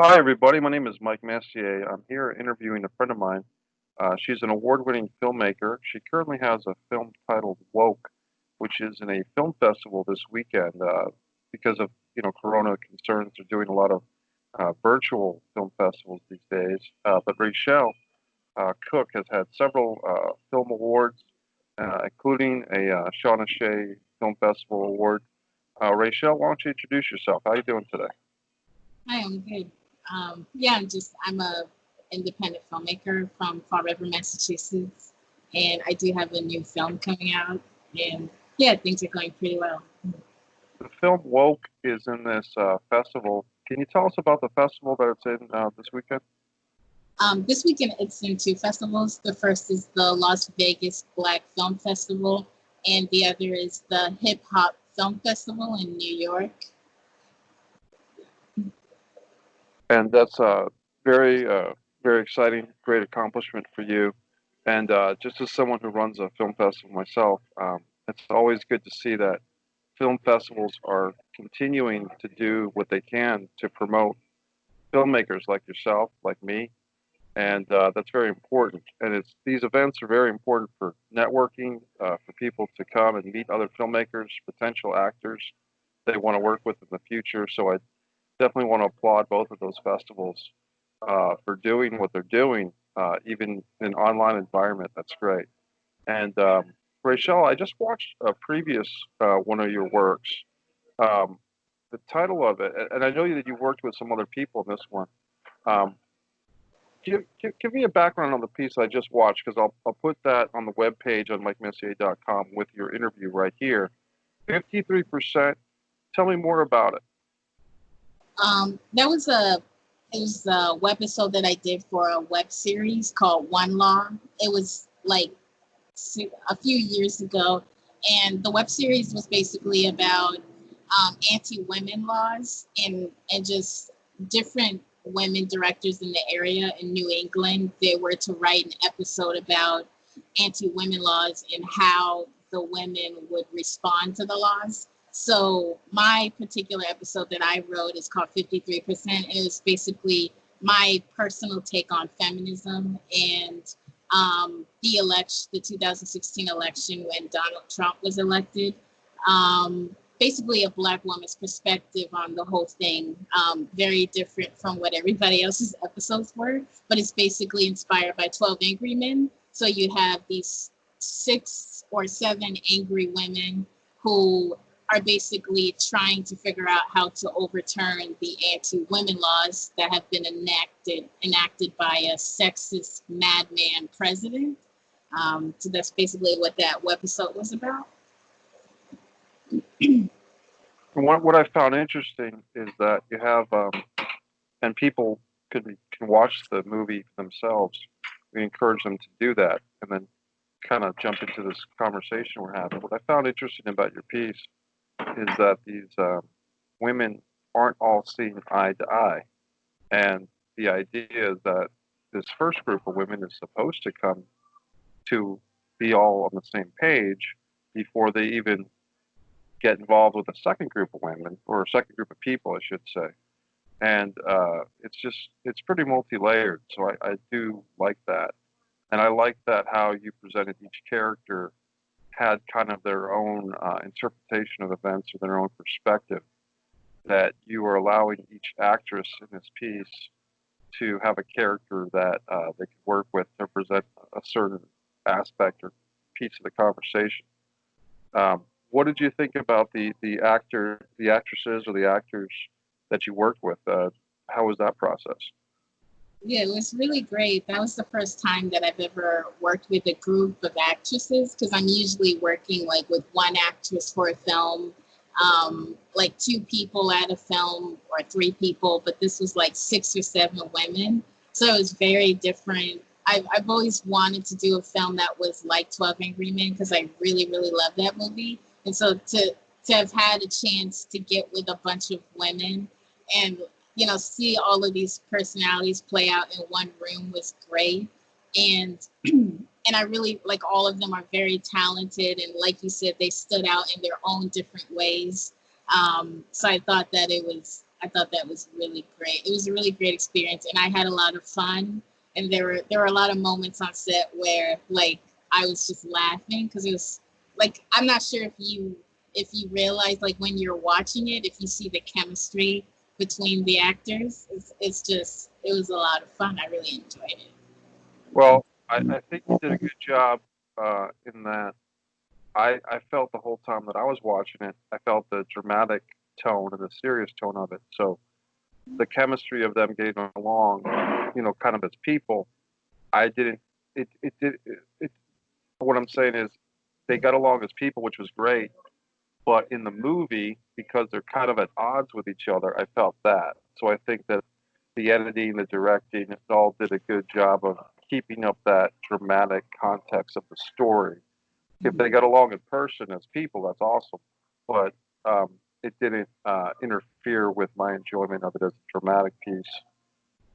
Hi, everybody. My name is Mike Messier. I'm here interviewing a friend of mine. She's an award-winning filmmaker. She currently has a film titled Woke, which is in a film festival this weekend. Because of Corona concerns, they're doing a lot of virtual film festivals these days. But Raeshelle Cooke has had several film awards, including a Shawnee Film Festival award. Raeshelle, why don't you introduce yourself? How are you doing today? Hi, I'm good. Yeah, I'm a independent filmmaker from Fall River, Massachusetts, and I do have a new film coming out, and yeah, things are going pretty well. The film Woke is in this festival. Can you tell us about the festival that it's in this weekend? This weekend it's in two festivals. The first is the Las Vegas Black Film Festival, and the other is the Hip Hop Film Festival in New York. And that's very exciting, great accomplishment for you. And just as someone who runs a film festival myself, it's always good to see that film festivals are continuing to do what they can to promote filmmakers like yourself, like me, and that's very important. And it's these events are very important for networking, for people to come and meet other filmmakers, potential actors they want to work with in the future. So I definitely want to applaud both of those festivals for doing what they're doing, even in an online environment. That's great. And Rachel, I just watched a previous one of your works. Um, the title of it, and I know that you worked with some other people in this one. Um, give me a background on the piece I just watched because I'll put that on the webpage on MikeMessier.com with your interview right here. 53%. Tell me more about it. That was a it was a webisode that I did for a web series called One Law. It was like a few years ago, and the web series was basically about anti-women laws and just different women directors in the area in New England. They were to write an episode about anti-women laws and how the women would respond to the laws. So my particular episode that I wrote is called 53%. It was basically my personal take on feminism and the 2016 election when Donald Trump was elected. Basically a Black woman's perspective on the whole thing, very different from what everybody else's episodes were, but it's basically inspired by 12 Angry Men. So you have these 6 or 7 angry women who are basically trying to figure out how to overturn the anti-women laws that have been enacted by a sexist madman president. So that's basically what that webisode was about. And what I found interesting is that you have, and people can watch the movie themselves. We encourage them to do that, and then kind of jump into this conversation we're having. What I found interesting about your piece is that these women aren't all seeing eye to eye, and the idea is that this first group of women is supposed to come to be all on the same page before they even get involved with a second group of women or a second group of people, I should say. And it's pretty multi-layered. So I do like that, and I like that how you presented each character had kind of their own interpretation of events or their own perspective. That you are allowing each actress in this piece to have a character that they could work with to present a certain aspect or piece of the conversation. What did you think about the actresses or the actors that you worked with? How was that process? Yeah, it was really great. That was the first time that I've ever worked with a group of actresses because I'm usually working like with one actress for a film, like 2 people at a film or 3 people, but this was like 6 or 7 women. So it was very different. I've always wanted to do a film that was like 12 Angry Men because I really, really love that movie. And so to have had a chance to get with a bunch of women and see all of these personalities play out in one room was great. And and I really like all of them are very talented and like you said, they stood out in their own different ways. So I thought that I thought that was really great. It was a really great experience, and I had a lot of fun. And there were a lot of moments on set where like I was just laughing because it was like, I'm not sure if you realize, like, when you're watching it, if you see the chemistry between the actors, it's just, it was a lot of fun. I really enjoyed it. Well, I think you did a good job in that. I felt the whole time that I was watching it, I felt the dramatic tone and the serious tone of it. So the chemistry of them getting along, kind of as people, I didn't. It did. What I'm saying is, they got along as people, which was great. But in the movie, because they're kind of at odds with each other, I felt that. So I think that the editing, the directing, it all did a good job of keeping up that dramatic context of the story. If they got along in person as people, that's awesome. But it didn't interfere with my enjoyment of it as a dramatic piece.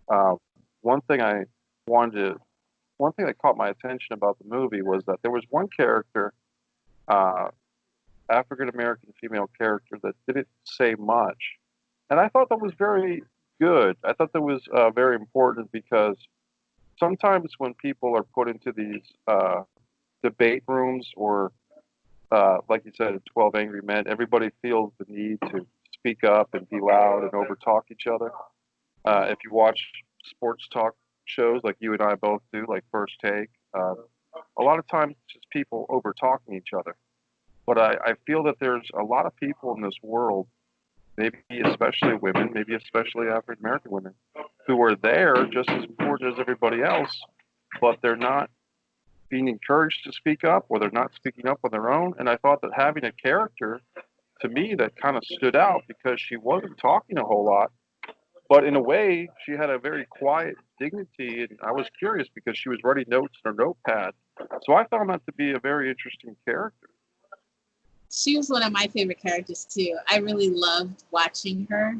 Uh, one thing I one thing that caught my attention about the movie was that there was one character, uh, African American female character, that didn't say much, and I thought that was very good. I thought that was very important because sometimes when people are put into these debate rooms or like you said, 12 Angry Men, everybody feels the need to speak up and be loud and overtalk each other. If you watch sports talk shows like you and I both do, like First Take, a lot of times it's just people over talking each other. But I feel that there's a lot of people in this world, maybe especially women, maybe especially African American women, who are there just as important as everybody else, but they're not being encouraged to speak up, or they're not speaking up on their own. And I thought that having a character, to me, that kind of stood out because she wasn't talking a whole lot, but in a way, she had a very quiet dignity. And I was curious because she was writing notes in her notepad. So I found that to be a very interesting character. She was one of my favorite characters too. I really loved watching her.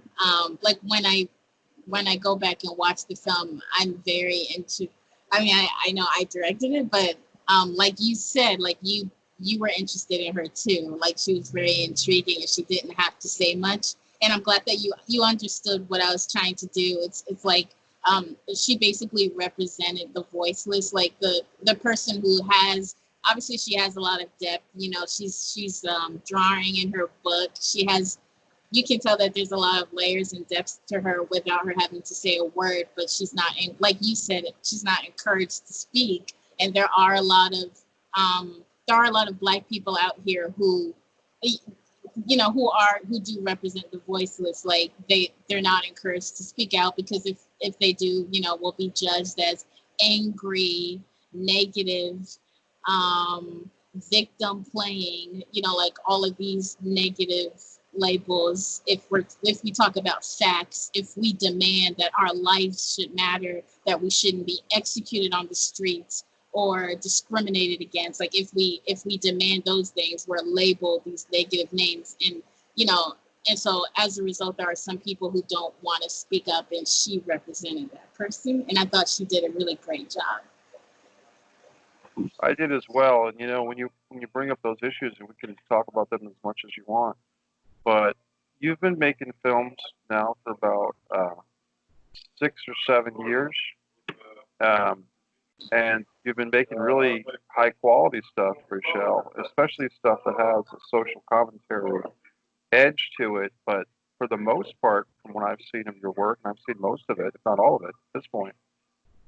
Like when I go back and watch the film, I'm very into. I mean, I know I directed it, but like you said, like you were interested in her too. Like she was very intriguing, and she didn't have to say much. And I'm glad that you understood what I was trying to do. It's like she basically represented the voiceless, like the person who has, obviously she has a lot of depth. You know, she's drawing in her book. She has, you can tell that there's a lot of layers and depths to her without her having to say a word, but she's not, like you said, she's not encouraged to speak. And there are a lot of Black people out here who, who do represent the voiceless. Like they're not encouraged to speak out because if they do, will be judged as angry, negative, victim playing, like all of these negative labels. If we talk about facts, if we demand that our lives should matter, that we shouldn't be executed on the streets or discriminated against, like if we demand those things, we're labeled these negative names. And so as a result, there are some people who don't want to speak up, and she represented that person, and I thought she did a really great job. I did as well, and when you bring up those issues, and we can talk about them as much as you want, but you've been making films now for about 6 or 7 years, and you've been making really high quality stuff, Raeshelle, especially stuff that has a social commentary edge to it. But for the most part, from what I've seen of your work, and I've seen most of it, if not all of it, at this point,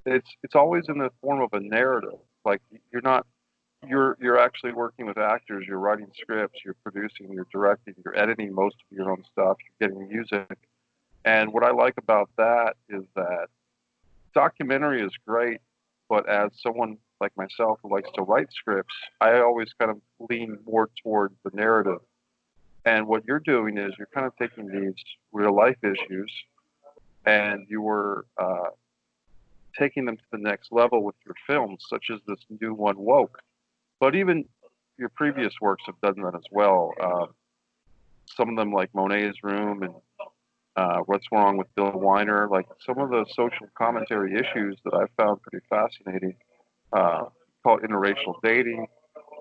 it's always in the form of a narrative. Like you're actually working with actors, you're writing scripts, you're producing, you're directing, you're editing most of your own stuff, you're getting music. And what I like about that is that documentary is great, but as someone like myself who likes to write scripts, I always kind of lean more toward the narrative. And what you're doing is you're kind of taking these real life issues and you were taking them to the next level with your films, such as this new one, Woke. But even your previous works have done that as well. Some of them, like Monet's Room and What's Wrong with Bill Weiner, like some of the social commentary issues that I found pretty fascinating. Call it interracial dating.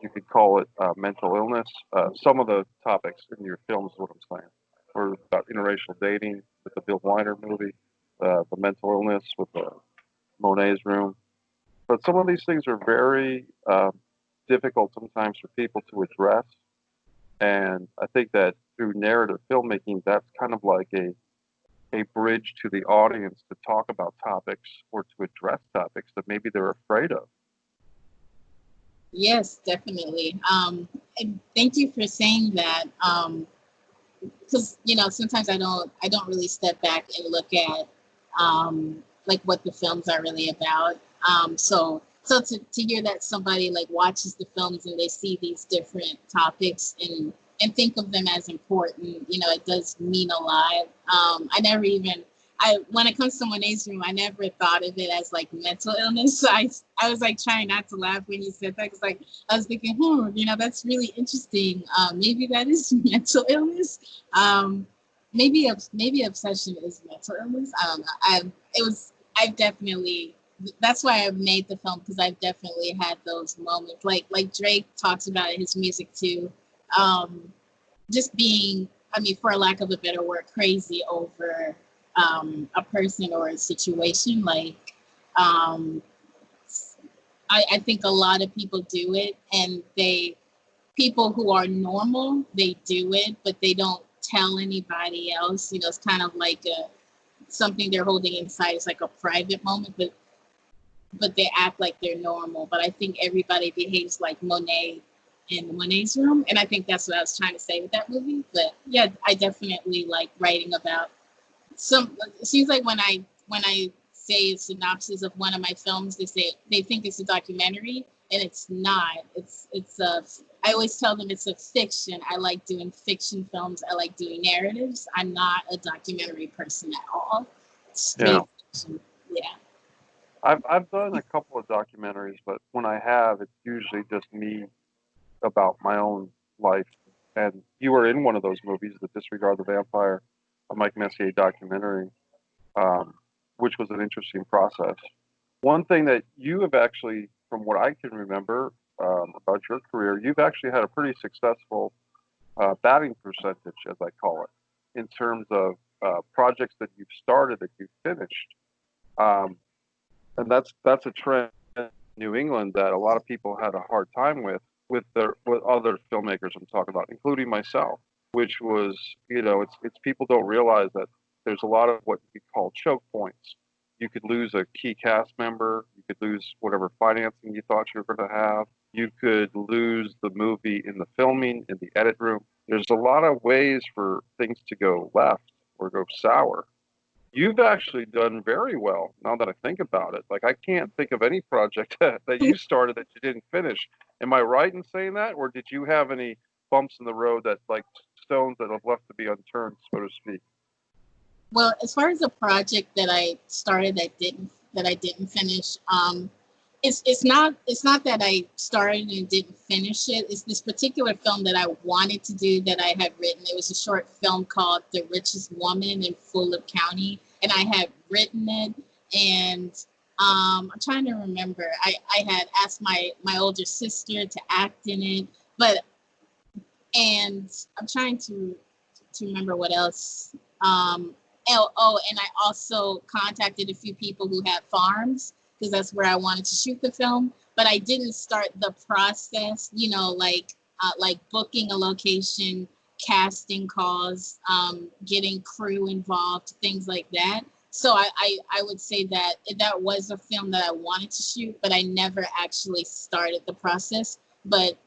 You could call it mental illness. Some of the topics in your films, is what I'm saying, or about interracial dating, with the Bill Weiner movie, the mental illness with Monet's Room. But some of these things are very difficult sometimes for people to address. And I think that through narrative filmmaking, that's kind of like a bridge to the audience to talk about topics or to address topics that maybe they're afraid of. Yes, definitely. And thank you for saying that. Because sometimes I don't really step back and look at like what the films are really about. So to hear that somebody like watches the films and they see these different topics and think of them as important, it does mean a lot. When it comes to Monet's Room, I never thought of it as like mental illness. So I was like trying not to laugh when you said that, because like I was thinking, that's really interesting. Maybe that is mental illness. Maybe obsession is mental illness. I don't know. I've definitely. That's why I made the film, because I've definitely had those moments. Like Drake talks about in his music too. Just being, for lack of a better word, crazy over a person or a situation. Like, I think a lot of people do it, and people who are normal, they do it, but they don't tell anybody else. It's kind of like something they're holding inside. It's like a private moment, but they act like they're normal. But I think everybody behaves like Monet in Monet's Room, and I think that's what I was trying to say with that movie. But yeah, I definitely like writing about it seems like when I say a synopsis of one of my films, they think it's a documentary, and it's not. I always tell them it's a fiction. I like doing fiction films. I like doing narratives. I'm not a documentary person at all. Straight fiction. Yeah. I've done a couple of documentaries, but when I have, it's usually just me about my own life. And you were in one of those movies, The Disregard the Vampire, a Mike Messier documentary, which was an interesting process. One thing that you have actually, from what I can remember about your career, you've actually had a pretty successful batting percentage, as I call it, in terms of projects that you've started that you've finished. And that's a trend in New England that a lot of people had a hard time with other filmmakers I'm talking about, including myself, which was, it's people don't realize that there's a lot of what we call choke points. You could lose a key cast member. You could lose whatever financing you thought you were going to have. You could lose the movie in the filming, in the edit room. There's a lot of ways for things to go left or go sour. You've actually done very well, now that I think about it. Like, I can't think of any project that you started that you didn't finish. Am I right in saying that? Or did you have any bumps in the road, that like stones that have left to be unturned, so to speak? Well, as far as a project that I started that I didn't finish, it's not that I started and didn't finish it. It's this particular film that I wanted to do that I had written. It was a short film called The Richest Woman in Fulop County, and I had written it. And I'm trying to remember. I had asked my older sister to act in it, and I'm trying to remember what else. And I also contacted a few people who had farms, because that's where I wanted to shoot the film. But I didn't start the process, like booking a location, casting calls, getting crew involved, things like that. So I would say that was a film that I wanted to shoot, but I never actually started the process. But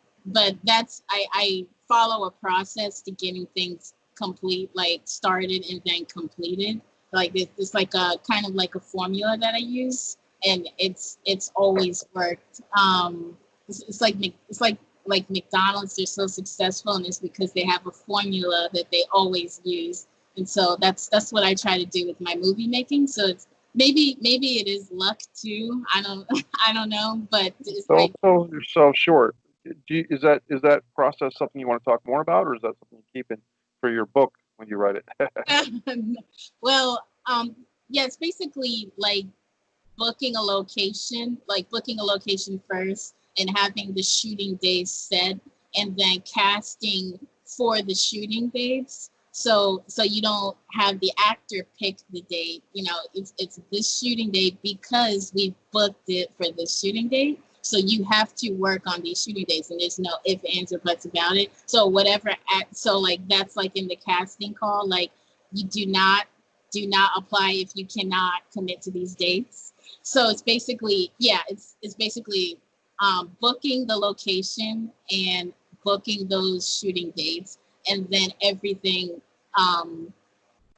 that's, I follow a process to getting things complete, like started and then completed. Like it's like a kind of like a formula that I use, and it's always worked. It's like McDonald's, they're so successful, and it's because they have a formula that they always use. And so that's what I try to do with my movie making. So it's maybe it is luck too. I don't know, but it's so you're so short. Is that process something you want to talk more about, or is that something you keep in for your book when you write it? Well, yeah, it's basically like booking a location first and having the shooting days set, and then casting for the shooting dates. So you don't have the actor pick the date. You know, it's this shooting date because we booked it for this shooting date. So you have to work on these shooting dates, and there's no if, ands, or buts about it. So whatever act, so like that's like in the casting call, like you do not apply if you cannot commit to these dates. So it's basically, yeah, it's basically booking the location and booking those shooting dates, and then everything, um,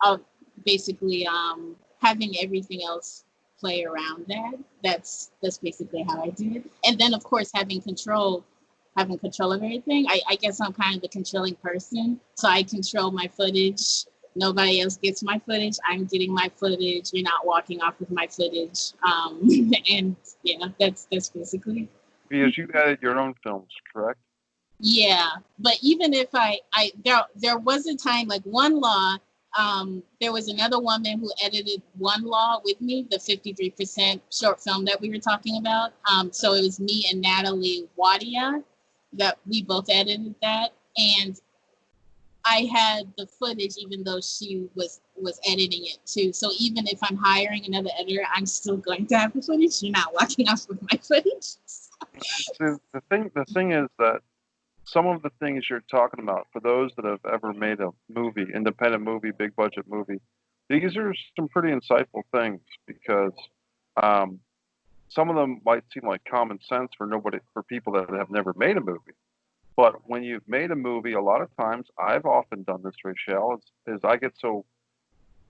uh, basically having everything else play around that. That's basically how I do it. And then of course having control of everything. I guess I'm kind of the controlling person, so I control my footage. Nobody else gets my footage. I'm getting my footage. You're not walking off with my footage. And yeah, that's basically. Because you edit your own films, correct? Yeah, but even if there was a time like One Law, there was another woman who edited One Law with me, the 53% short film that we were talking about. So it was me and Natalie Wadia that we both edited that, and I had the footage even though she was editing it too. So even if I'm hiring another editor, I'm still going to have the footage. You're not walking off with my footage. So the thing is that some of the things you're talking about, for those that have ever made a movie, independent movie, big budget movie, these are some pretty insightful things, because um, some of them might seem like common sense for people that have never made a movie. But when you've made a movie, a lot of times, I've often done this, Raeshelle, is I get so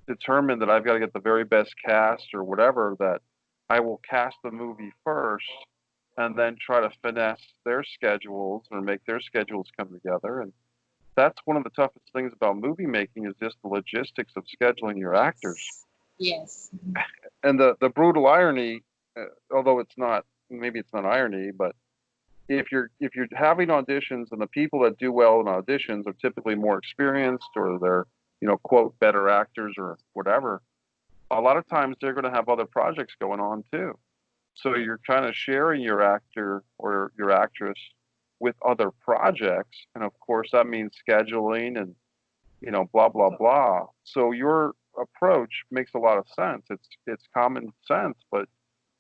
determined that I've got to get the very best cast or whatever, that I will cast the movie first and then try to finesse their schedules or make their schedules come together. And that's one of the toughest things about movie making, is just the logistics of scheduling your actors. Yes. And the brutal irony, although maybe it's not irony, but if you're having auditions and the people that do well in auditions are typically more experienced, or they're, quote, better actors or whatever, a lot of times they're going to have other projects going on too. So you're kind of sharing your actor or your actress with other projects, and of course that means scheduling and blah blah blah. So your approach makes a lot of sense. It's common sense, but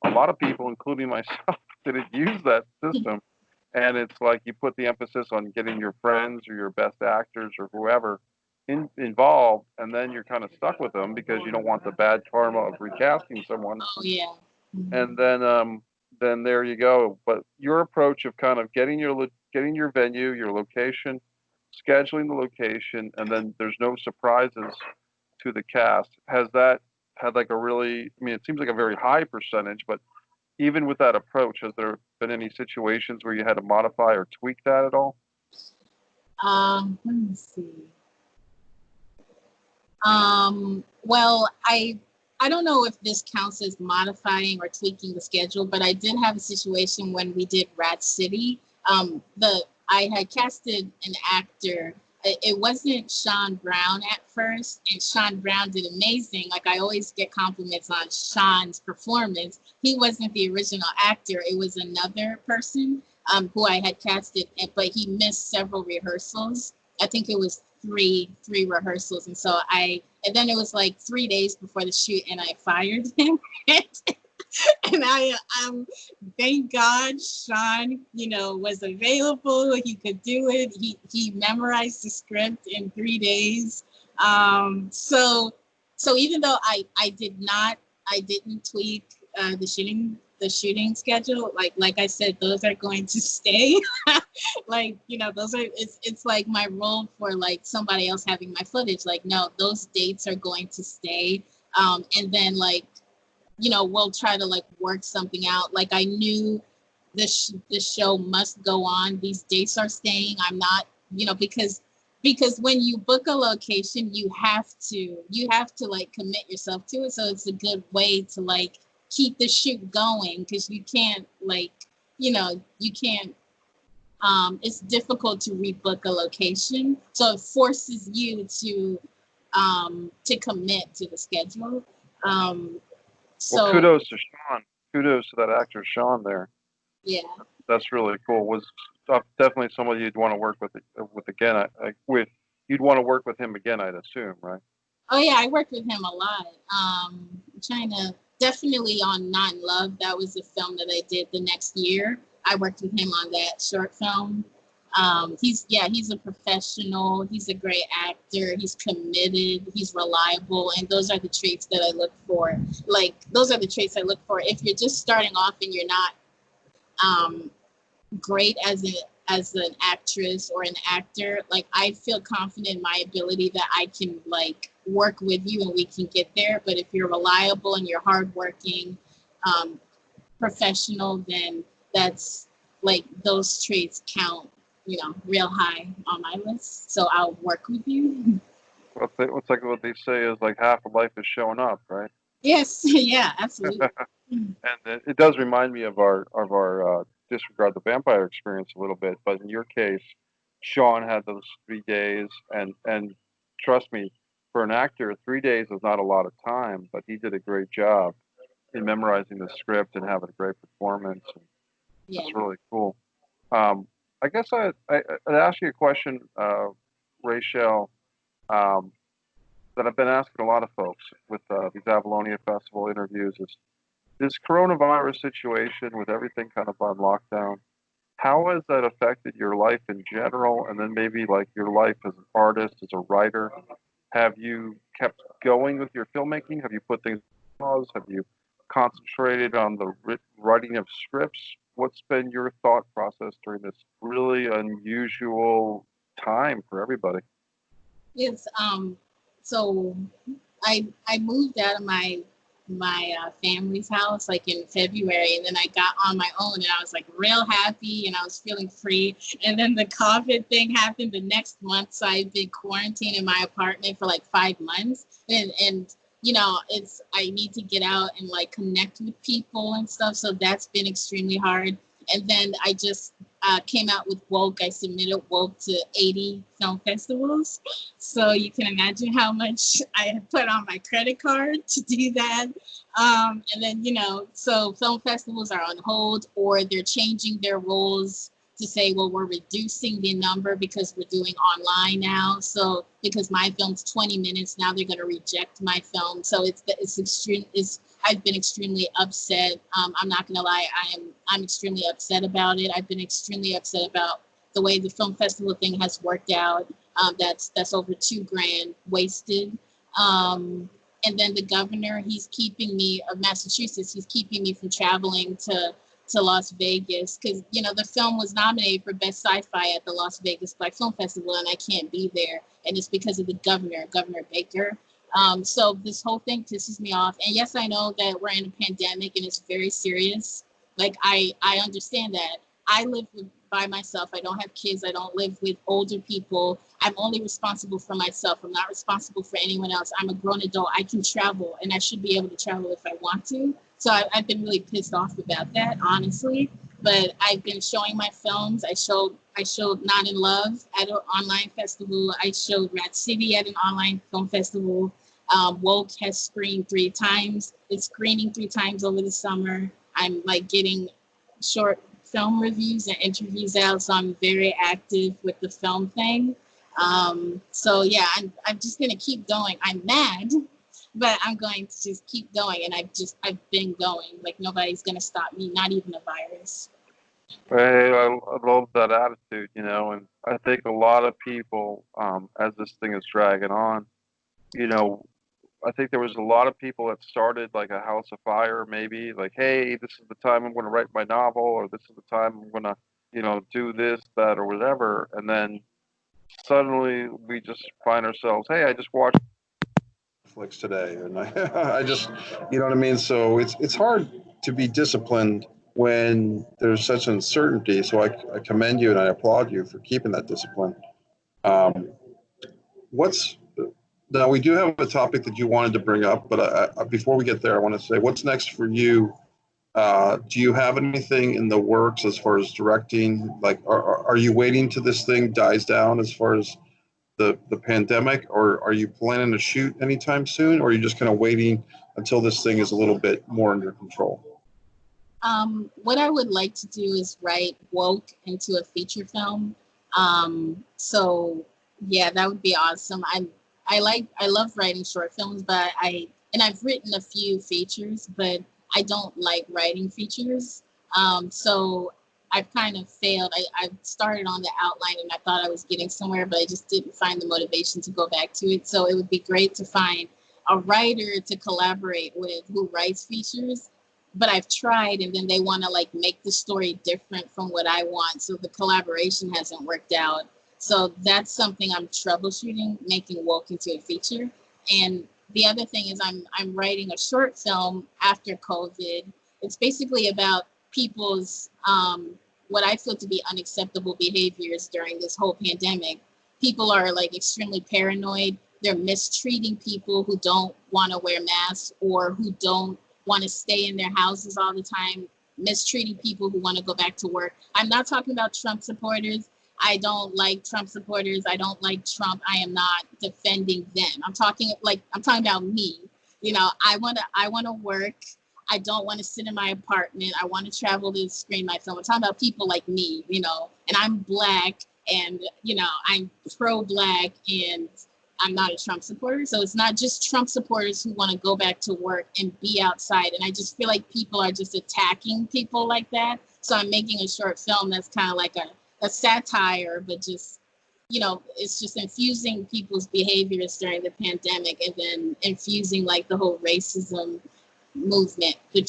a lot of people, including myself, didn't use that system. And it's like you put the emphasis on getting your friends or your best actors or whoever involved, and then you're kind of stuck with them because you don't want the bad karma of recasting someone. Oh yeah. And then there you go. But your approach of kind of getting your venue, your location, scheduling the location, and then there's no surprises to the cast. Has that had like a really? I mean, it seems like a very high percentage, but even with that approach, has there been any situations where you had to modify or tweak that at all? Let me see. Well, I don't know if this counts as modifying or tweaking the schedule, but I did have a situation when we did Rat City. I had casted an actor. It wasn't Sean Brown at first, and Sean Brown did amazing. Like, I always get compliments on Sean's performance. He wasn't the original actor. It was another person who I had casted, but he missed several rehearsals. I think it was three rehearsals. And then it was like 3 days before the shoot, and I fired him. And I thank God Sean, was available. He could do it. He memorized the script in 3 days. So even though I didn't tweak the shooting schedule. Like I said, those are going to stay. It's like my role for like somebody else having my footage. Like, no, those dates are going to stay. And then we'll try to like work something out. Like, I knew this show must go on. These dates are staying. I'm not, because when you book a location, you have to like commit yourself to it. So it's a good way to like keep the shoot going, because you can't it's difficult to rebook a location. So it forces you to commit to the schedule. Well, kudos to Sean. Kudos to that actor, Sean, there. Yeah. That's really cool. Was definitely somebody you'd want to work with again. With you'd want to work with him again, I'd assume, right? Oh yeah, I worked with him a lot. I'm trying to definitely on Not in Love. That was the film that I did the next year. I worked with him on that short film. He's a professional. He's a great actor. He's committed. He's reliable, and those are the traits that I look for. Like those are the traits I look for. If you're just starting off and you're not great as an actress or an actor, like I feel confident in my ability that I can like work with you and we can get there. But if you're reliable and you're hardworking, professional, then that's like those traits count, real high on my list. So I'll work with you. What's like what they say is like half of life is showing up, right? Yes, yeah, absolutely. And it does remind me of our disregard the vampire experience a little bit. But in your case, Sean had those 3 days, and trust me, for an actor, 3 days is not a lot of time, but he did a great job in memorizing the script and having a great performance. And Yeah. it's really cool. I guess I'd ask you a question, Raeshelle, that I've been asking a lot of folks with these Avalonia Festival interviews is this coronavirus situation with everything kind of on lockdown. How has that affected your life in general, and then maybe like your life as an artist, as a writer? Have you kept going with your filmmaking? Have you put things on pause? Have you concentrated on the writing of scripts? What's been your thought process during this really unusual time for everybody? Yes. So I moved out of my family's house like in February, and then I got on my own and I was like real happy and I was feeling free. And then the COVID thing happened the next month, so I've been quarantined in my apartment for like 5 months. And it's I need to get out and like connect with people and stuff. So that's been extremely hard. And then I just came out with Woke. I submitted Woke to 80 film festivals. So you can imagine how much I had put on my credit card to do that. And then, so film festivals are on hold or they're changing their rules to say, well, we're reducing the number because we're doing online now. So because my film's 20 minutes, now they're going to reject my film. So it's extreme. I've been extremely upset. I'm not gonna lie, I'm extremely upset about it. I've been extremely upset about the way the film festival thing has worked out. That's over $2,000 wasted. And then the governor, he's keeping me of Massachusetts. He's keeping me from traveling to Las Vegas because the film was nominated for Best Sci-Fi at the Las Vegas Black Film Festival, and I can't be there, and it's because of the Governor Baker. So this whole thing pisses me off. And yes, I know that we're in a pandemic and it's very serious. Like I understand that. I live by myself. I don't have kids. I don't live with older people. I'm only responsible for myself. I'm not responsible for anyone else. I'm a grown adult. I can travel and I should be able to travel if I want to. So I've been really pissed off about that, honestly. But I've been showing my films. I showed Not in Love at an online festival. I showed Rat City at an online film festival. Woke has screened 3 times. It's screening 3 times over the summer. I'm like getting short film reviews and interviews out, so I'm very active with the film thing. So yeah, I'm just gonna keep going. I'm mad, but I'm going to just keep going, and I've been going. Like nobody's gonna stop me, not even a virus. Hey, I love that attitude, and I think a lot of people, as this thing is dragging on, I think there was a lot of people that started like a house of fire, maybe like, hey, this is the time I'm going to write my novel, or this is the time I'm going to, do this, that, or whatever. And then suddenly we just find ourselves, hey, I just watched Netflix today, and I just, you know what I mean? So it's hard to be disciplined when there's such uncertainty. So I commend you and I applaud you for keeping that discipline. Um, what's Now, we do have a topic that you wanted to bring up, but before we get there, I want to say, what's next for you? Do you have anything in the works as far as directing? Like, are you waiting till this thing dies down as far as the pandemic, or are you planning to shoot anytime soon, or are you just kind of waiting until this thing is a little bit more under control? What I would like to do is write Woke into a feature film. So Yeah, that would be awesome. I love writing short films, but I've written a few features, but I don't like writing features. So I've kind of failed. I started on the outline and I thought I was getting somewhere, but I just didn't find the motivation to go back to it. So it would be great to find a writer to collaborate with who writes features. But I've tried, and then they want to like make the story different from what I want. So the collaboration hasn't worked out. So that's something I'm troubleshooting, making woke into a feature. And the other thing is I'm writing a short film after COVID. It's basically about people's what I feel to be unacceptable behaviors during this whole pandemic. People are like extremely paranoid. They're mistreating people who don't want to wear masks or who don't want to stay in their houses all the time, mistreating people who want to go back to work. I'm not talking about Trump supporters. I don't like Trump supporters. I don't like Trump. I am not defending them. I'm talking about me. You know, I wanna work. I don't want to sit in my apartment. I want to travel to screen my film. I'm talking about people like me, you know, and I'm Black and, you know, I'm pro-Black and I'm not a Trump supporter. So it's not just Trump supporters who want to go back to work and be outside. And I just feel like people are just attacking people like that. So I'm making a short film that's kind of like a satire, but just, you know, it's just infusing people's behaviors during the pandemic and then infusing like the whole racism movement, the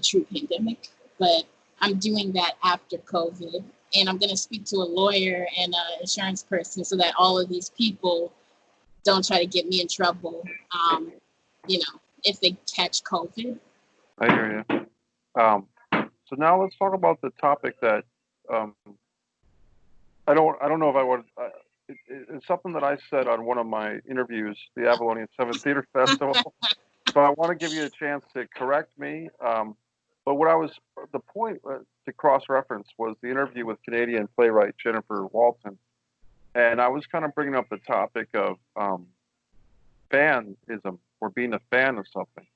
true pandemic. But I'm doing that after COVID. And I'm going to speak to a lawyer and an insurance person so that all of these people don't try to get me in trouble, you know, if they catch COVID. I hear you. So now let's talk about the topic that I don't know if I would. It's something that I said on one of my interviews, the Avalonian 7th Theater Festival. So I want to give you a chance to correct me. But the point to cross-reference was the interview with Canadian playwright Jennifer Walton. And I was kind of bringing up the topic of fanism or being a fan of something.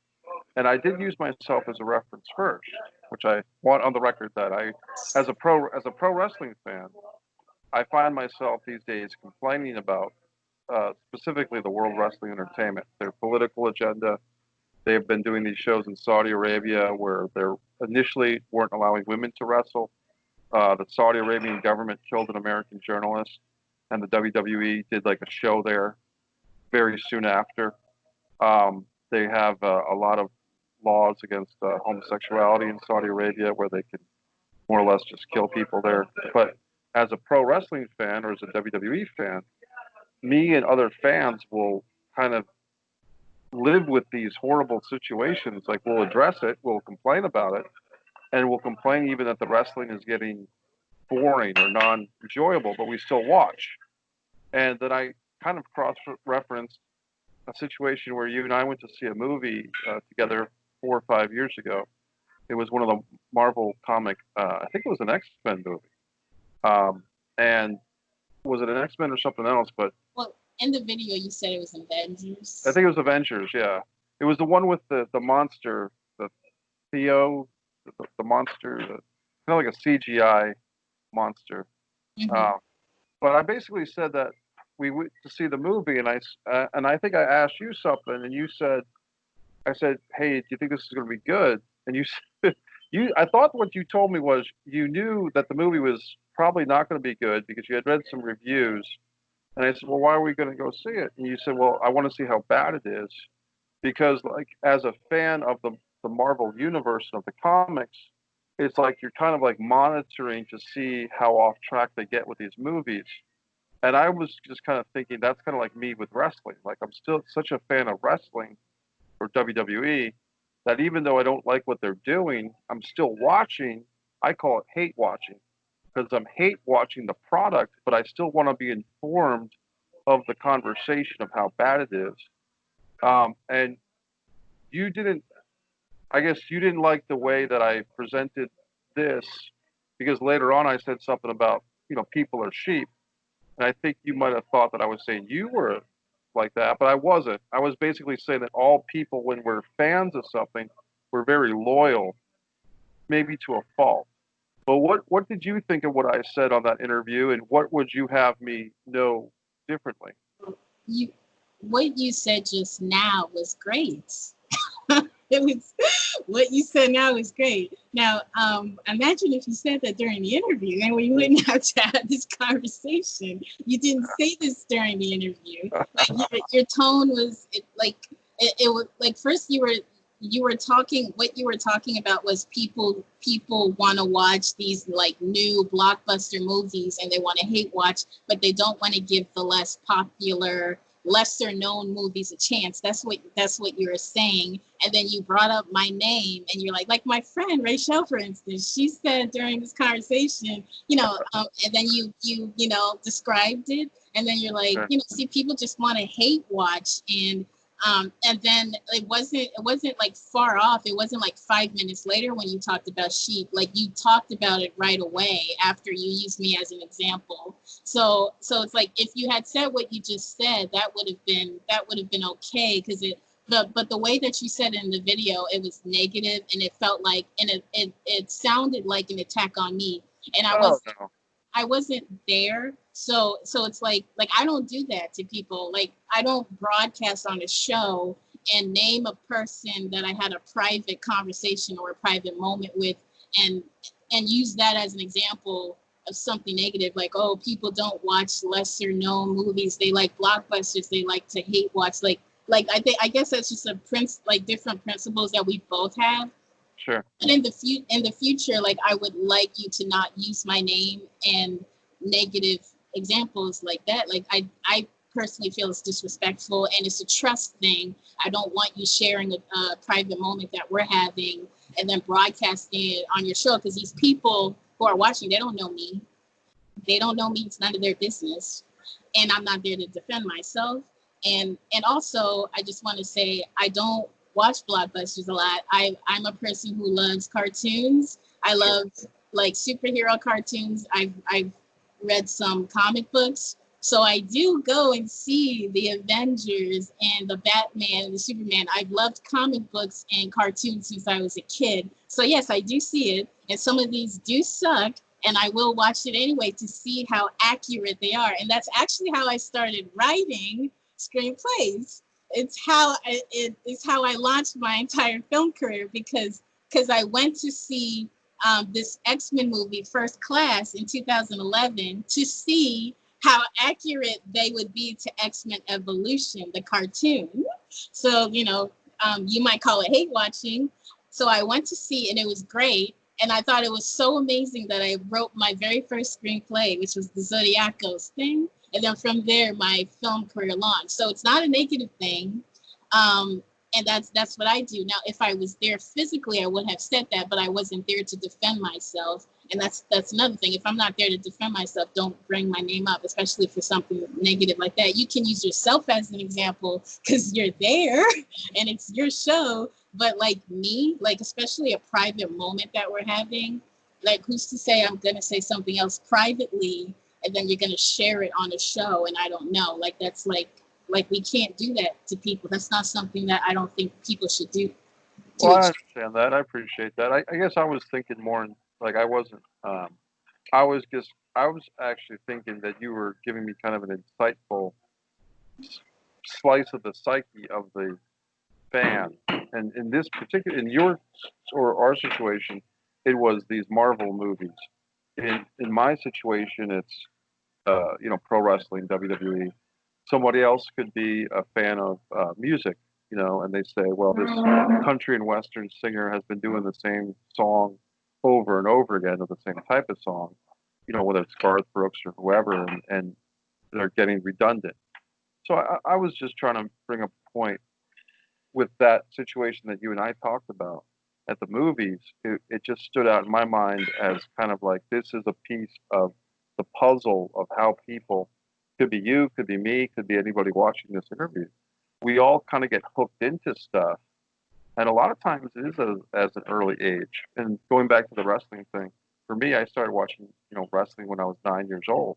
And I did use myself as a reference first, which I want on the record that as a pro wrestling fan, I find myself these days complaining about specifically the World Wrestling Entertainment, their political agenda. They've been doing these shows in Saudi Arabia where they initially weren't allowing women to wrestle. The Saudi Arabian government killed an American journalist, and the WWE did like a show there very soon after. They have a lot of laws against homosexuality in Saudi Arabia where they can more or less just kill people there. But as a pro wrestling fan or as a WWE fan, me and other fans will kind of live with these horrible situations. Like we'll address it, we'll complain about it, and we'll complain even that the wrestling is getting boring or non-enjoyable, but we still watch. And then I kind of cross-referenced a situation where you and I went to see a movie together 4 or 5 years ago. It was one of the Marvel comic, I think it was an X-Men movie. And was it an X-Men or something else? But Well, in the video, you said it was Avengers. I think it was Avengers, yeah. It was the one with the monster, the Theo, the monster, kind of like a CGI monster. Mm-hmm. But I basically said that we went to see the movie, and I think I asked you something, and you said, I said, hey, do you think this is going to be good? And you said, I thought what you told me was you knew that the movie was probably not going to be good because you had read some reviews. And I said, well, why are we going to go see it? And you said, well, I want to see how bad it is. Because like as a fan of the Marvel universe and of the comics, it's like you're kind of like monitoring to see how off track they get with these movies. And I was just kind of thinking that's kind of like me with wrestling. Like I'm still such a fan of wrestling or WWE that even though I don't like what they're doing, I'm still watching. I call it hate watching because I'm hate watching the product, but I still want to be informed of the conversation of how bad it is. And you didn't, I guess you didn't like the way that I presented this because later on I said something about, people are sheep. And I think you might have thought that I was saying you were like that, but I wasn't. I was basically saying that all people, when we're fans of something, we're very loyal, maybe to a fault. But what did you think of what I said on that interview, and what would you have me know differently. You, what you said just now was great. It was what you said now is great. Now, imagine if you said that during the interview, then we wouldn't have to have this conversation. You didn't say this during the interview. Like your tone was it was like first you were talking, what you were talking about was people want to watch these like new blockbuster movies and they want to hate watch, but they don't want to give the less popular, lesser known movies a chance. That's what you were saying. And then you brought up my name and you're like my friend Raeshelle, for instance, she said during this conversation, and then you described it, and then you're like, see, people just want to hate watch. And then it wasn't like far off. It wasn't like 5 minutes later when you talked about sheep. Like you talked about it right away after you used me as an example. So it's like if you had said what you just said, that would have been okay, because but the way that you said it in the video, it was negative and it felt like, and it sounded like an attack on me. And I wasn't there. So it's like I don't do that to people. Like I don't broadcast on a show and name a person that I had a private conversation or a private moment with and use that as an example of something negative. Like, oh, people don't watch lesser known movies. They like blockbusters. They like to hate watch. Like I guess that's just different principles that we both have. Sure. But in the future, like I would like you to not use my name and negative examples like that. Like I personally feel it's disrespectful and it's a trust thing. I don't want you sharing a private moment that we're having and then broadcasting it on your show, because these people who are watching, they don't know me. They don't know me. It's none of their business. And I'm not there to defend myself. And also, I just want to say, I don't watch blockbusters a lot. I'm a person who loves cartoons. I love like superhero cartoons. I've read some comic books. So I do go and see the Avengers and the Batman and the Superman. I've loved comic books and cartoons since I was a kid. So yes, I do see it. And some of these do suck. And I will watch it anyway to see how accurate they are. And that's actually how I started writing screenplays. It's how I launched my entire film career, because I went to see this X-Men movie, First Class, in 2011 to see how accurate they would be to X-Men Evolution, the cartoon. So, you might call it hate watching. So I went to see, and it was great. And I thought it was so amazing that I wrote my very first screenplay, which was the Zodiacos thing. And then from there, my film career launched. So it's not a negative thing. And that's what I do. Now, if I was there physically, I would have said that, but I wasn't there to defend myself. And that's another thing. If I'm not there to defend myself, don't bring my name up, especially for something negative like that. You can use yourself as an example because you're there and it's your show. But like me, like especially a private moment that we're having, like who's to say I'm going to say something else privately and then you're going to share it on a show and I don't know. Like that's like we can't do that to people. That's not something that I don't think people should do. Well, I understand that. I appreciate that. I guess I was thinking more like I wasn't. I was actually thinking that you were giving me kind of an insightful slice of the psyche of the fan. And in this particular, in your or our situation, it was these Marvel movies. In my situation, it's pro wrestling, WWE. Somebody else could be a fan of music, and they say, well, this country and western singer has been doing the same song over and over again, or the same type of song, whether it's Garth Brooks or whoever, and they're getting redundant. So I was just trying to bring a point with that situation that you and I talked about at the movies. It just stood out in my mind as kind of like, this is a piece of the puzzle of how people, could be you, could be me, could be anybody watching this interview. We all kind of get hooked into stuff. And a lot of times it is as an early age. And going back to the wrestling thing, for me, I started watching, wrestling when I was 9 years old.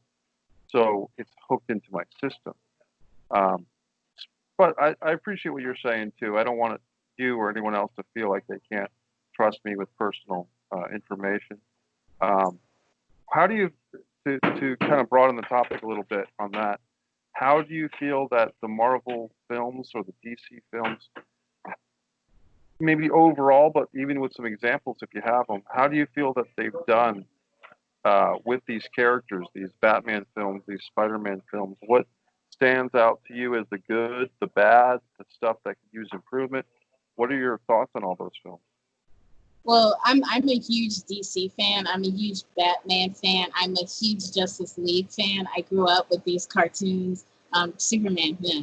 So it's hooked into my system. But I appreciate what you're saying too. I don't want you or anyone else to feel like they can't trust me with personal information. How do you, to kind of broaden the topic a little bit on that, how do you feel that the Marvel films or the DC films, maybe overall, but even with some examples if you have them, how do you feel that they've done with these characters, these Batman films, these Spider-Man films? What stands out to you as the good, the bad, the stuff that could use improvement? What are your thoughts on all those films? Well, I'm a huge DC fan. I'm a huge Batman fan. I'm a huge Justice League fan. I grew up with these cartoons, Superman. Yeah.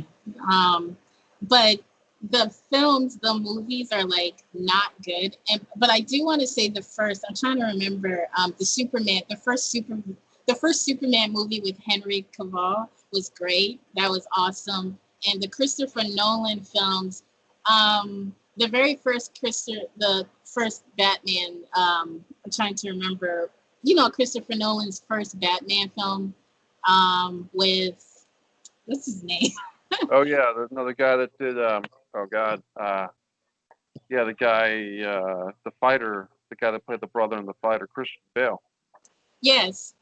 But the films, the movies are like not good. But I do want to say the first. I'm trying to remember the first Superman movie with Henry Cavill was great. That was awesome. And the Christopher Nolan films. The very first the first Batman. I'm trying to remember. Christopher Nolan's first Batman film. With what's his name? Oh yeah, there's another guy that did. Oh God. Yeah, the guy, the fighter, the guy that played the brother in The Fighter, Christian Bale. Yes,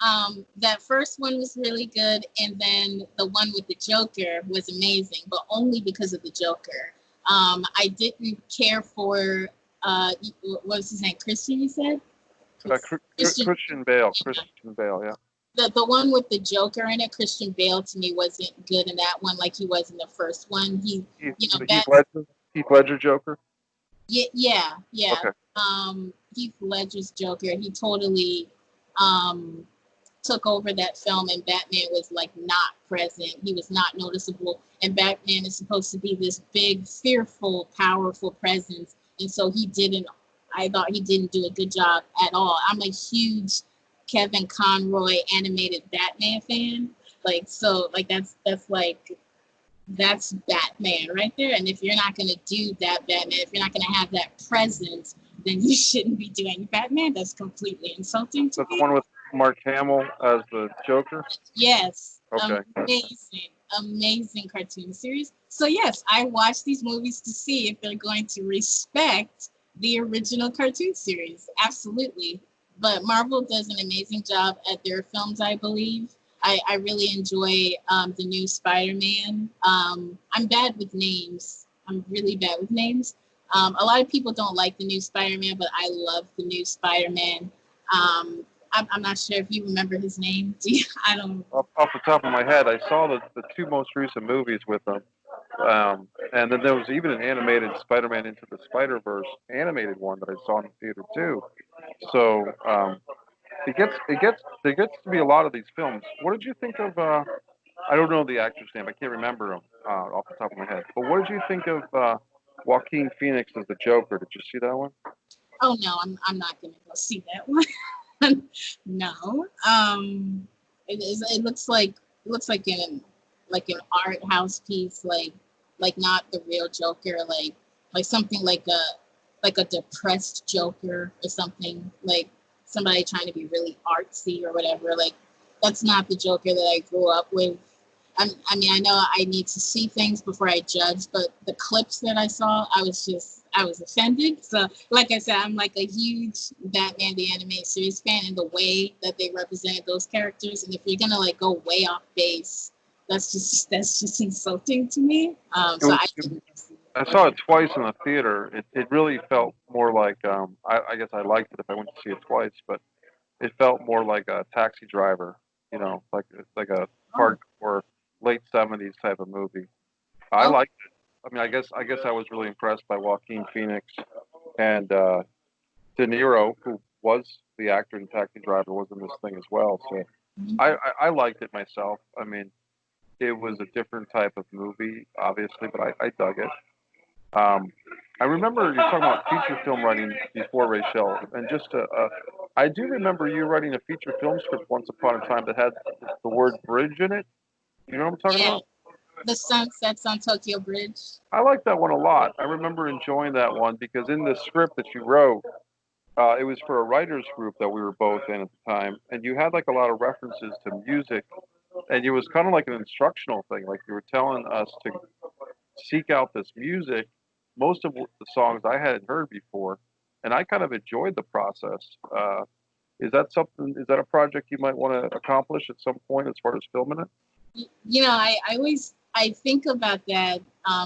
that first one was really good, and then the one with the Joker was amazing, but only because of the Joker. I didn't care for what was his name? Christian, you said? Christian Bale. Christian Bale, yeah. The one with the Joker in it, Christian Bale, to me wasn't good in that one like he was in the first one. Heath Ledger Joker. Yeah. Okay. Heath Ledger's Joker, he totally took over that film, and Batman was like not present. He was not noticeable, and Batman is supposed to be this big, fearful, powerful presence, and so I thought he didn't do a good job at all. I'm a huge Kevin Conroy animated Batman fan. That's Batman right there. And if you're not going to do that Batman, if you're not going to have that presence, then you shouldn't be doing Batman. That's completely insulting to me. The one with Mark Hamill as the Joker? Yes. Okay. Amazing cartoon series. So yes, I watch these movies to see if they're going to respect the original cartoon series. Absolutely. But Marvel does an amazing job at their films, I believe. I really enjoy the new Spider-Man. I'm bad with names. I'm really bad with names. A lot of people don't like the new Spider-Man, but I love the new Spider-Man. I'm not sure if you remember his name. I don't. Off the top of my head, I saw the two most recent movies with them. And then there was even an animated Spider-Man Into the Spider-Verse animated one that I saw in the theater too. So there gets to be a lot of these films. What did you think of? I don't know the actor's name. I can't remember him off the top of my head. But what did you think of Joaquin Phoenix as the Joker? Did you see that one? Oh no, I'm not gonna go see that one. No. It looks like an art house piece, like not the real Joker, like something like a depressed Joker or something, like somebody trying to be really artsy or whatever. Like that's not the Joker that I grew up with. I mean, I know I need to see things before I judge, but the clips that I saw, I was offended. So, like I said, I'm like a huge Batman the Animated Series fan, and the way that they represented those characters. And if you're gonna like go way off base, that's just insulting to me. I didn't see it. I saw it twice in the theater. It really felt more like I guess I liked it if I went to see it twice, but it felt more like a Taxi Driver, like a hardcore late '70s type of movie. I Oh, liked it. I mean, I guess I was really impressed by Joaquin Phoenix and De Niro, who was the actor in Taxi Driver, was in this thing as well. So I liked it myself. I mean, it was a different type of movie, obviously, but I dug it. I remember you talking about feature film writing before, Raeshelle, and I do remember you writing a feature film script once upon a time that had the word bridge in it. You know what I'm talking yeah, about? the sun sets on Tokyo Bridge. I like that one a lot. I remember enjoying that one because in the script that you wrote, it was for a writers group that we were both in at the time, and you had like a lot of references to music, and it was kind of like an instructional thing. Like you were telling us to seek out this music. Most of the songs I hadn't heard before, and I kind of enjoyed the process. Is that something? Is that a project you might want to accomplish at some point as far as filming it? I think about that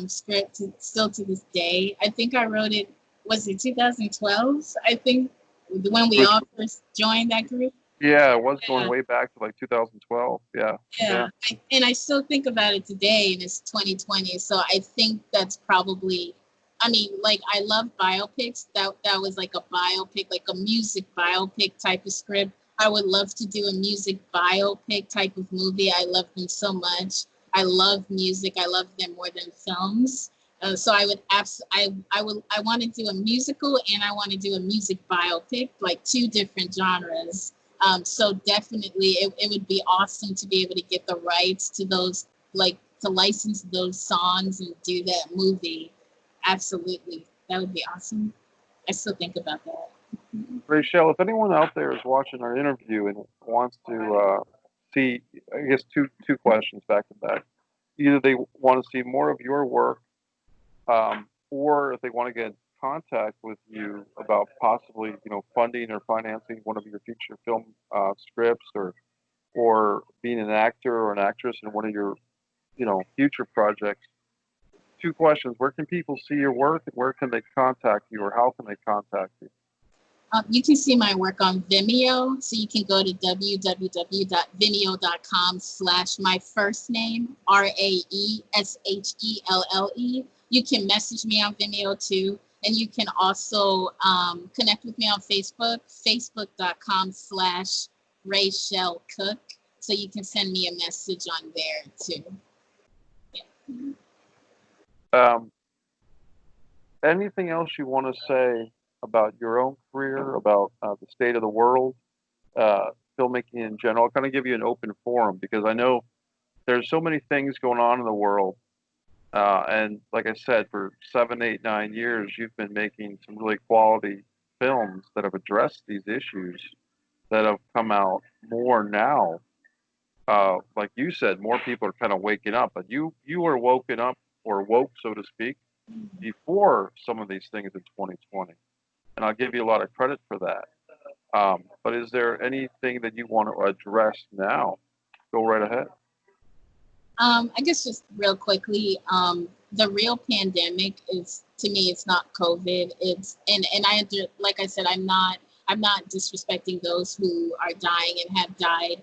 script still to this day. I think I wrote it, was it 2012? I think when we Which, all first joined that group. yeah, it was going Yeah, way back to like 2012. Yeah, yeah. yeah. And I still think about it today, and it's 2020. So I think that's probably, I mean, like I love biopics. That was like a biopic, like a music biopic type of script. I would love to do a music biopic type of movie. I love them so much. I love music. I love them more than films. So I would I want to do a musical and I want to do a music biopic, like two different genres. So definitely it would be awesome to be able to get the rights to those, like to license those songs and do that movie. Absolutely. That would be awesome. I still think about that. Raeshelle, if anyone out there is watching our interview and wants to see, I guess two questions back to back. Either they want to see more of your work, or if they want to get in contact with you about possibly, funding or financing one of your future film scripts, or being an actor or an actress in one of your, future projects. Two questions: where can people see your work, and where can they contact you, or how can they contact you? You can see my work on Vimeo. So you can go to www.vimeo.com/my first name, Raeshelle. You can message me on Vimeo too. And you can also connect with me on Facebook, facebook.com/Raeshelle Cooke. So you can send me a message on there too. Yeah. Um, Anything else you want to say about your own career, about the state of the world, filmmaking in general? I'll kind of give you an open forum because I know there's so many things going on in the world. And like I said, for 7, 8, 9 years, you've been making some really quality films that have addressed these issues that have come out more now. Like you said, more people are kind of waking up, but you were woken up or woke, so to speak, before some of these things in 2020, and I'll give you a lot of credit for that. But is there anything that you want to address now? Go right ahead. I guess just real quickly, the real pandemic is, to me, it's not COVID. It's and like I said, I'm not disrespecting those who are dying and have died.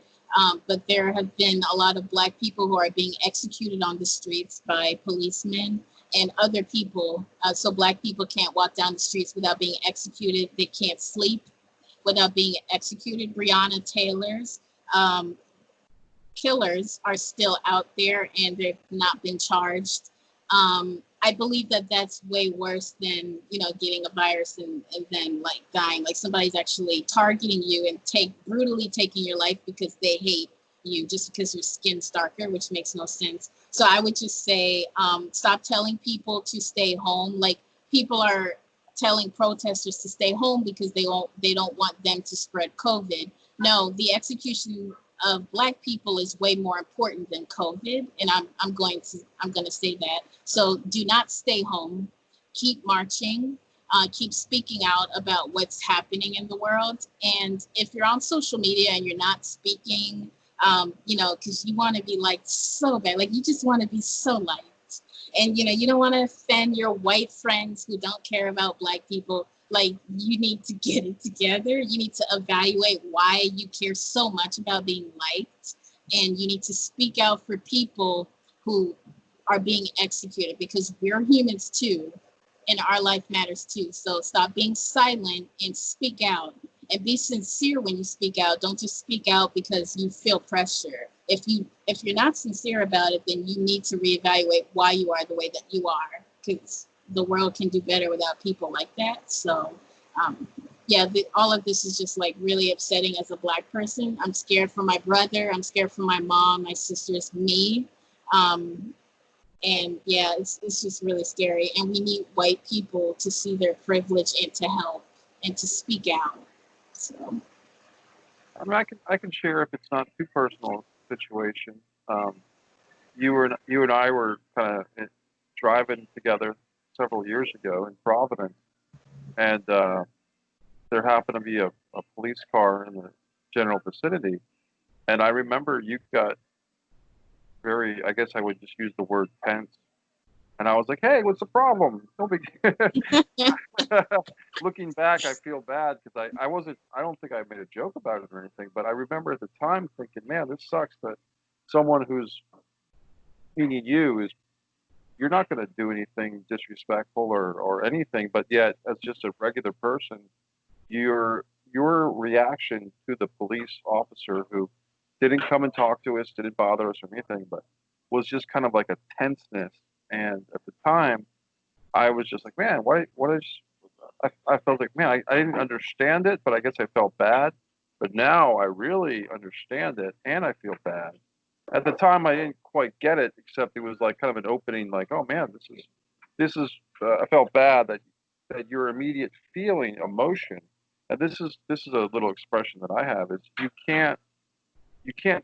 But there have been a lot of Black people who are being executed on the streets by policemen and other people. So Black people can't walk down the streets without being executed. They can't sleep without being executed. Breonna Taylor's killers are still out there and they've not been charged. I believe that that's way worse than, getting a virus and then like dying. Like somebody's actually targeting you and brutally taking your life because they hate you just because your skin's darker, which makes no sense. So I would just say, stop telling people to stay home. Like people are telling protesters to stay home because they don't want them to spread COVID. No, the execution of Black people is way more important than COVID, and I'm going to say that. So do not stay home. Keep marching. Keep speaking out about what's happening in the world. And if you're on social media and you're not speaking, because you want to be liked so bad, like you just want to be so liked. And you don't want to offend your white friends who don't care about Black people. Like you need to get it together. You need to evaluate why you care so much about being liked, and you need to speak out for people who are being executed because we're humans too, and our life matters too. So stop being silent and speak out, and be sincere when you speak out. Don't just speak out because you feel pressure. If you're not sincere about it, then you need to reevaluate why you are the way that you are, because the world can do better without people like that. So all of this is just like really upsetting as a Black person. I'm scared for my brother. I'm scared for my mom, my sisters, me. And yeah, it's just really scary. And we need white people to see their privilege and to help and to speak out. So I mean, I can share if it's not too personal situation. You and I were kind of driving together several years ago in Providence, and there happened to be a police car in the general vicinity, and I remember you got very, I guess I would just use the word tense. And I was like, hey, what's the problem? No big. Looking back, I feel bad because I don't think I made a joke about it or anything, but I remember at the time thinking, man, this sucks that someone who's meeting you is, you're not going to do anything disrespectful or anything, but yet as just a regular person, your reaction to the police officer who didn't come and talk to us, didn't bother us or anything, but was just kind of like a tenseness. And at the time, I was just like, man, what is, I felt like, man, I didn't understand it, but I guess I felt bad. But now I really understand it and I feel bad. At the time, I didn't quite get it, except it was like kind of an opening, like, oh man, I felt bad that your immediate feeling, emotion, and this is a little expression that I have, is you can't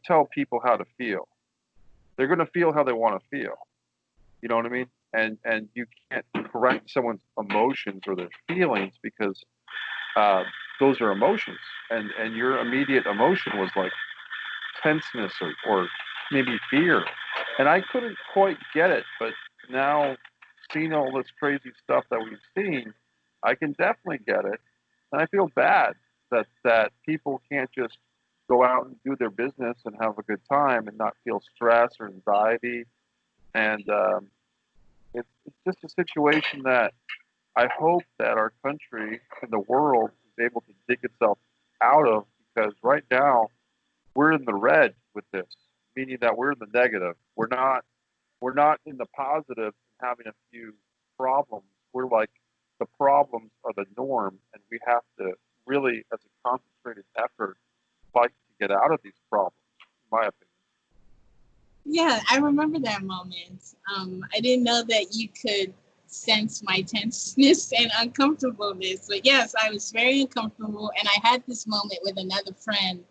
tell people how to feel. They're going to feel how they want to feel. You know what I mean? And you can't correct someone's emotions or their feelings because those are emotions, and your immediate emotion was like tenseness or maybe fear, and I couldn't quite get it. But now, seeing all this crazy stuff that we've seen, I can definitely get it, and I feel bad that people can't just go out and do their business and have a good time and not feel stress or anxiety. And it's just a situation that I hope that our country and the world is able to dig itself out of, because right now we're in the red with this, meaning that we're in the negative. We're not in the positive and having a few problems. We're like, the problems are the norm, and we have to really, as a concentrated effort, fight to get out of these problems, in my opinion. Yeah, I remember that moment. I didn't know that you could sense my tenseness and uncomfortableness. But yes, I was very uncomfortable. And I had this moment with another friend,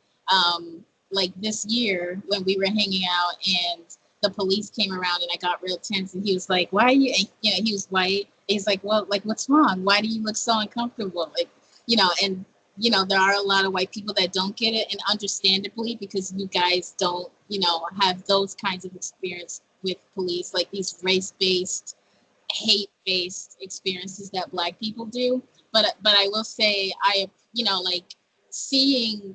like this year when we were hanging out and the police came around and I got real tense. And he was like, why are you, and, he was white. He's like, well, like, what's wrong? Why do you look so uncomfortable? Like, and there are a lot of white people that don't get it, and understandably, because you guys don't, have those kinds of experience with police, like these race-based, hate-based experiences that Black people do. But I will say, like seeing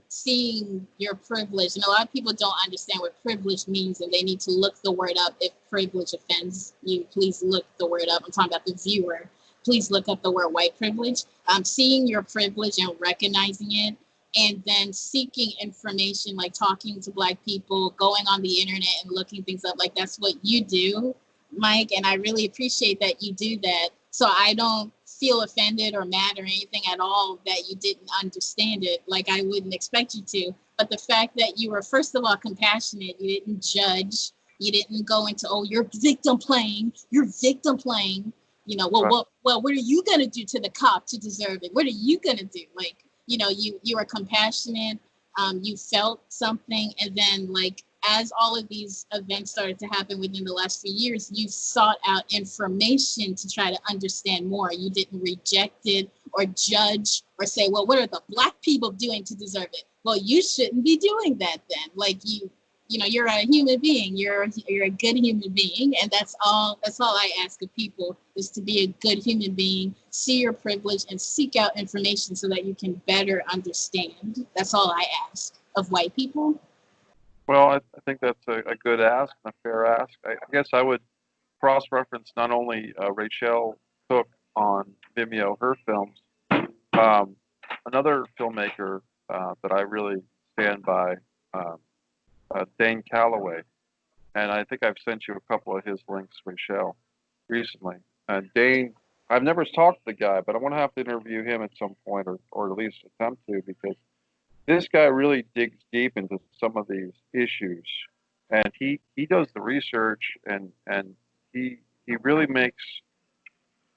your privilege, and a lot of people don't understand what privilege means, and they need to look the word up. If privilege offends you, please look the word up. I'm talking about the viewer. Please look up the word white privilege. Seeing your privilege and recognizing it, and then seeking information, like talking to Black people, going on the internet and looking things up. Like, that's what you do, Mike, and I really appreciate that you do that. So I don't feel offended or mad or anything at all that you didn't understand it, like I wouldn't expect you to. But the fact that you were, first of all, compassionate, you didn't judge, you didn't go into, oh, you're victim playing. Well, what are you gonna do to the cop to deserve it? What are you gonna do? Like, you were compassionate, you felt something, and then, like, as all of these events started to happen within the last few years, you sought out information to try to understand more. You didn't reject it or judge or say, well, what are the Black people doing to deserve it? Well, you shouldn't be doing that then. Like, you're a human being. You're a good human being, and that's all I ask of people, is to be a good human being, see your privilege, and seek out information so that you can better understand. That's all I ask of white people. Well, I think that's a good ask and a fair ask. I guess I would cross-reference not only Raeshelle Cooke on Vimeo, her films, another filmmaker that I really stand by, Dane Calloway. And I think I've sent you a couple of his links, Raeshelle, recently. And Dane, I've never talked to the guy, but I want to have to interview him at some point, or at least attempt to, because this guy really digs deep into some of these issues, and he does the research, and he really makes,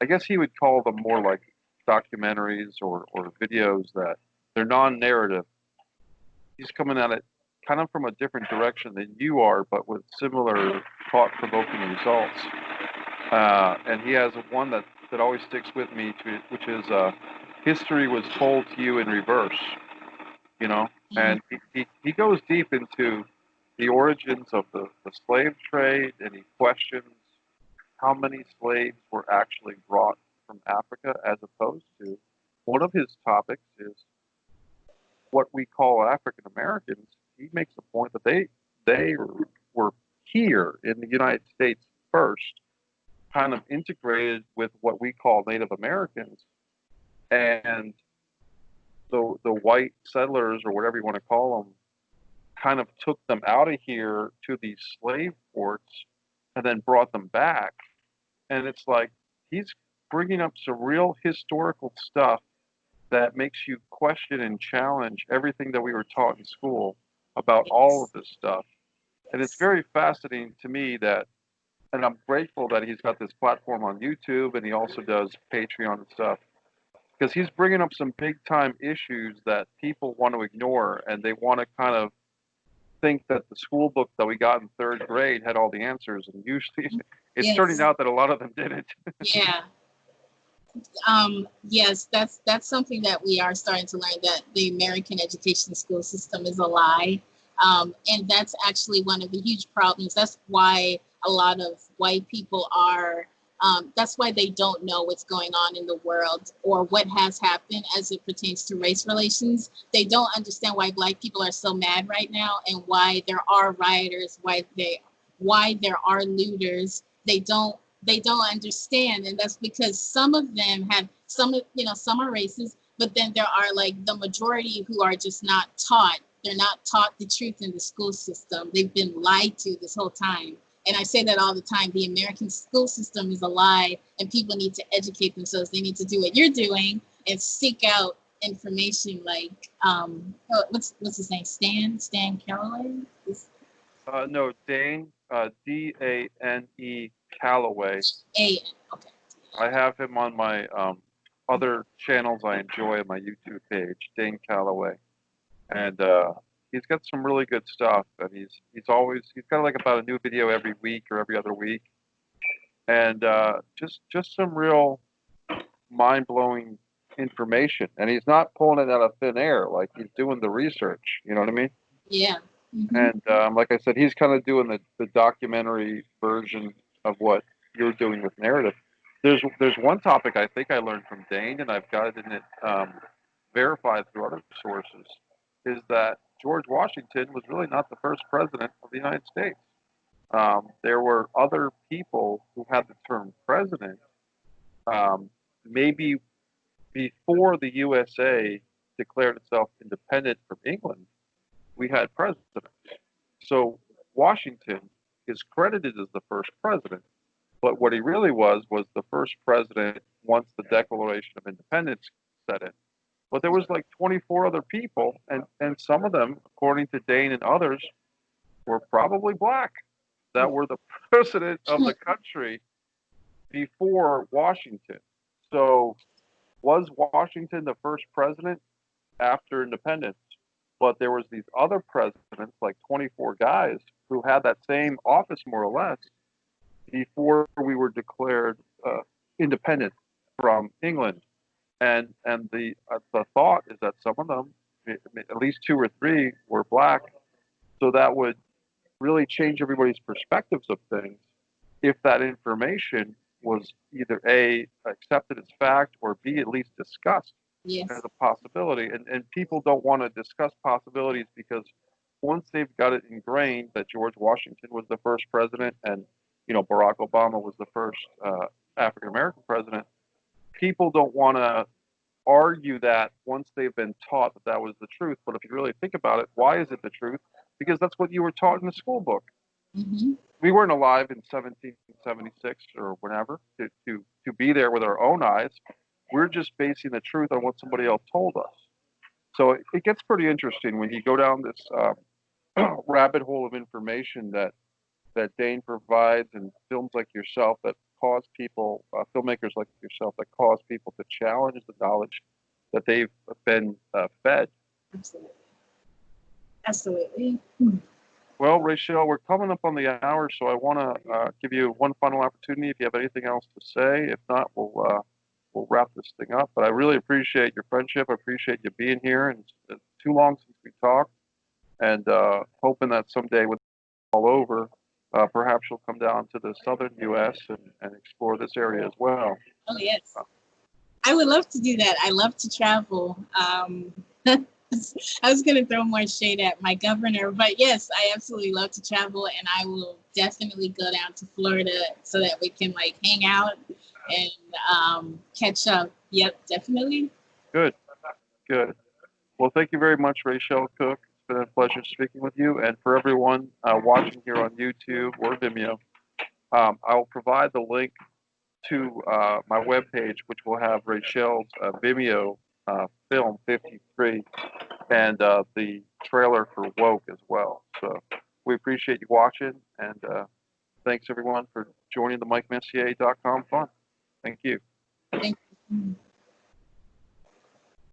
I guess he would call them more like documentaries or videos that they're non-narrative. He's coming at it kind of from a different direction than you are, but with similar thought-provoking results. And he has one that always sticks with me, which is history was told to you in reverse. And he goes deep into the origins of the slave trade, and he questions how many slaves were actually brought from Africa, as opposed to one of his topics is what we call African Americans. He makes the point that they were here in the United States first, kind of integrated with what we call Native Americans, and the white settlers, or whatever you want to call them, kind of took them out of here to these slave ports and then brought them back. And it's like he's bringing up some real historical stuff that makes you question and challenge everything that we were taught in school about all of this stuff. And it's very fascinating to me that, and I'm grateful that he's got this platform on YouTube, and he also does Patreon and stuff, because he's bringing up some big time issues that people want to ignore, and they want to kind of think that the school book that we got in third grade had all the answers, and usually it's turning out that a lot of them didn't. Yeah. Yes, that's something that we are starting to learn, that the American education school system is a lie. And that's actually one of the huge problems. That's why a lot of white people are, that's why they don't know what's going on in the world or what has happened as it pertains to race relations. They don't understand why Black people are so mad right now, and why there are rioters, why there are looters. They don't understand, and that's because some of them have some are racist, but then there are like the majority who are just not taught. They're not taught the truth in the school system. They've been lied to this whole time. And I say that all the time. The American school system is a lie, and people need to educate themselves. They need to do what you're doing and seek out information. Like, what's his name? Stan Calloway? No, Dane, Dane Calloway. Okay. I have him on my other channels I enjoy on my YouTube page, Dane Calloway, and he's got some really good stuff. And he's got like about a new video every week or every other week, and just some real mind blowing information. And he's not pulling it out of thin air; like, he's doing the research. You know what I mean? Yeah. Mm-hmm. And like I said, he's kind of doing the documentary version of what you're doing with narrative. There's one topic I think I learned from Dane, and I've got it verified through other sources, is that George Washington was really not the first president of the United States. There were other people who had the term president, maybe before the USA declared itself independent from England. We had presidents. So Washington is credited as the first president, but what he really was the first president once the Declaration of Independence set in. But there was like 24 other people, and some of them, according to Dane and others, were probably Black, that were the president of the country before Washington. So was Washington the first president after independence? But there was these other presidents, like 24 guys, who had that same office more or less before we were declared independent from England. And the thought is that some of them, at least 2 or 3, were Black. So that would really change everybody's perspectives of things if that information was either A, accepted as fact, or B, at least discussed. Yes. As a possibility. And people don't want to discuss possibilities, because once they've got it ingrained that George Washington was the first president, and Barack Obama was the first African American president, people don't want to argue that once they've been taught that that was the truth. But if you really think about it, why is it the truth? Because that's what you were taught in the school book. Mm-hmm. We weren't alive in 1776 or whenever to be there with our own eyes. We're just basing the truth on what somebody else told us. So it gets pretty interesting when you go down this rabbit hole of information that Dane provides, and films like yourself that cause people, filmmakers like yourself, that cause people to challenge the knowledge that they've been fed. Absolutely. Absolutely. Well, Raeshelle, we're coming up on the hour, so I want to give you one final opportunity if you have anything else to say. If not, we'll wrap this thing up. But I really appreciate your friendship. I appreciate you being here. And it's too long since we talked. And hoping that someday with all over. Perhaps you'll come down to the southern U.S. and explore this area as well. Oh, yes. I would love to do that. I love to travel. I was going to throw more shade at my governor, but yes, I absolutely love to travel, and I will definitely go down to Florida so that we can like hang out and catch up. Yep, definitely. Good, good. Well, thank you very much, Raeshelle Cooke. It's been a pleasure speaking with you. And for everyone watching here on YouTube or Vimeo, I'll provide the link to my webpage, which will have Raeshelle's Vimeo film 53 and the trailer for Woke as well. So we appreciate you watching, and thanks everyone for joining the MikeMessier.com fun. Thank you. Thank you.